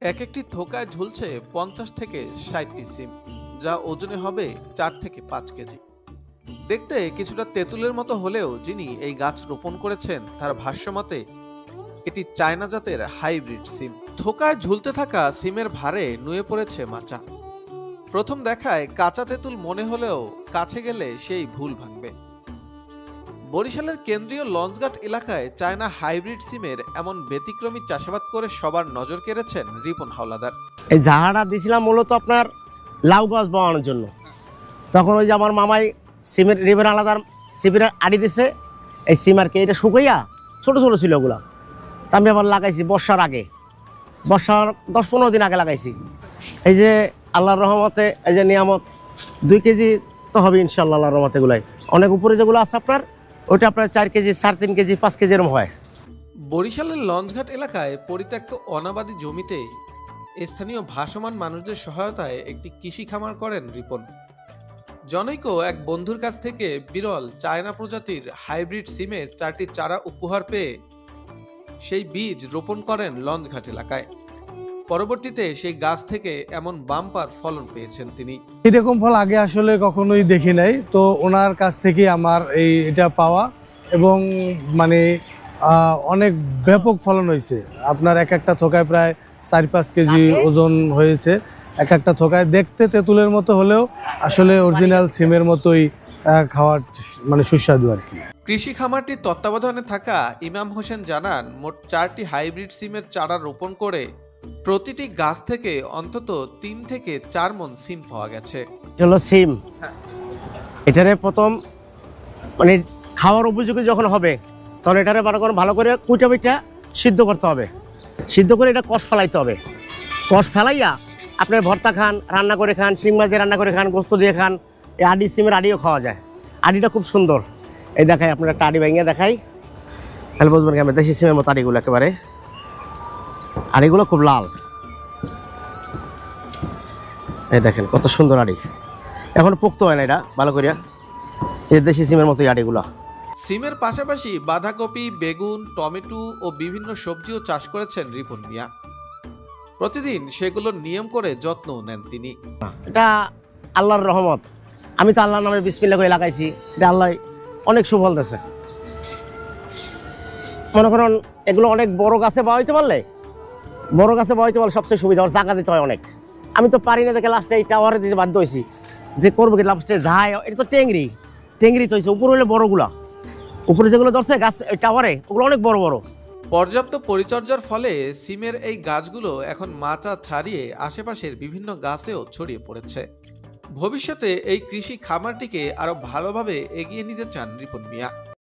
এক একটি থোকায় ঝুলছে 50 থেকে 60টি সিম, যা ওজনে হবে 4 থেকে 5 কেজি। দেখতে কিছুটা তেঁতুলের মতো হলেও যিনি এই গাছ রোপণ করেছেন তার ভাষ্যমতে এটি চায়না জাতের হাইব্রিড সিম। থোকায় ঝুলতে থাকা সিমের ভারে নুয়ে পড়েছে মাচা। প্রথম দেখায় কাঁচা তেঁতুল মনে হলেও কাছে গেলে সেই ভুল ভাঙবে। বরিশালের কেন্দ্রীয় লঞ্চঘাট এলাকায় চায়না হাইব্রিড সিমের এমন ব্যতিক্রমী চাষাবাদ করে সবার নজর কেড়েছেন রিপন হাওলাদার। এই জাহাটা দিছিলাম মূলত আপনার লাউ গাছ বানানোর জন্য। তখন ওই যে আমার মামাই সিমের রিবের আলাদার সিমের আড়ি দিছে, এই সিম আর কি এটা শুকাইয়া ছোটো ছোটো ছিল ওগুলা। তা আমি আবার লাগাইছি বর্ষার আগে, বর্ষার 10-15 দিন আগে লাগাইছি। এই যে আল্লাহর রহমতে এই যে নিয়ামত 2 কেজি তো হবে ইনশাল্লাহ আল্লাহর রহমতে। এগুলাই অনেক উপরে যেগুলো আছে আপনার ওইটা আপনার 4 কেজি 3.5 কেজি 5 কেজি এরকম হয়। বরিশালের লঞ্চঘাট এলাকায় পরিত্যক্ত অনাবাদি জমিতে স্থানীয় ভাসমান মানুষদের সহায়তায় একটি কৃষি খামার করেন রিপন। জনৈক এক বন্ধুর কাছ থেকে বিরল চায়না প্রজাতির হাইব্রিড সিমের 4টি চারা উপহার পেয়ে সেই বীজ রোপণ করেন লঞ্চঘাট এলাকায়। পরবর্তীতে সেই গাছ থেকে এমন বাম্পার ফলন পেয়েছেন তিনি। এরকম ফল আগে আসলে কখনোই দেখি নাই, তো ওনার কাছ থেকে আমার এটা পাওয়া এবং মানে অনেক ব্যাপক ফলন হয়েছে। আপনার এক একটা থোকায় প্রায় 4-5 কেজি ওজন হয়েছে। এক একটা থোকায় দেখতে তেঁতুলের মতো হলেও আসলে অরিজিনাল সিমের মতোই খাওয়ার মানে সুস্বাদু আর কি। কৃষি খামারটির তত্ত্বাবধানে থাকা ইমাম হোসেন জানান, মোট 4টি হাইব্রিড সিমের চারা রোপণ করে প্রতিটি গাছ থেকে অন্তত 3 থেকে 4 মণ সিম পাওয়া গেছে। চলো সিম এটারে প্রথম মানে খাওয়ার উপযোগী যখন হবে তখন এটারে ভালো করে কুইটা পিঠা সিদ্ধ করতে হবে। সিদ্ধ করে এটা কষ ফেলাইতে হবে। কষ ফেলাইয়া আপনার ভর্তা খান, রান্না করে খান, শিং মাছ দিয়ে রান্না করে খান, গোস্ত দিয়ে খান। এই আডি সিমের আডিও খাওয়া যায়। আডিটা খুব সুন্দর। এই দেখাই আপনার একটা আডি ভেঙে দেখাই, তাহলে বুঝবেন কেমন দেশি সিমের মতো আডিগুলো। একেবারে আডিগুলো খুব লাল। এই দেখেন কত সুন্দর আডি, এখন পোক্ত হয় না এটা ভালো করিয়া। এই দেশি সিমের মতো আডিগুলো। সিমের পাশাপাশি বাঁধাকপি, বেগুন, টমেটো ও বিভিন্ন সবজিও চাষ করেছেন রিপন মিয়া। প্রতিদিন সেগুলোর নিয়ম করে যত্ন নেন তিনি। এটা আল্লাহর রহমত। আমি তো আল্লাহর নামে বিসমিল্লাহ করে লাগাইছি, এটা আল্লাহ অনেক সুফল দিয়েছে। মনে করুন এগুলো অনেক বড় গাছে বাড়াইতে পারলে, বড় গাছে বাড়াইতে পারলে সবচেয়ে সুবিধা, ওর জায়গা দিতে হয় অনেক। আমি তো পারি না দেখে লাস্টে এই টাওয়ারে দিতে বাধ্য হয়েছি। যে করবো কি লাস্টে যায়, এটা তো টেংরি তো হয়েছে। উপরে হলে বড়গুলা, উপরে যেগুলো ধরছে গাছ টাওয়ারে ওগুলো অনেক বড় বড়। পর্যাপ্ত পরিচর্যার ফলে সিমের এই গাছগুলো এখন মাচা ছাড়িয়ে আশেপাশের বিভিন্ন গাছেও ছড়িয়ে পড়েছে। ভবিষ্যতে এই কৃষি খামারটিকে আরো ভালোভাবে এগিয়ে নিতে চান রিপন মিয়া।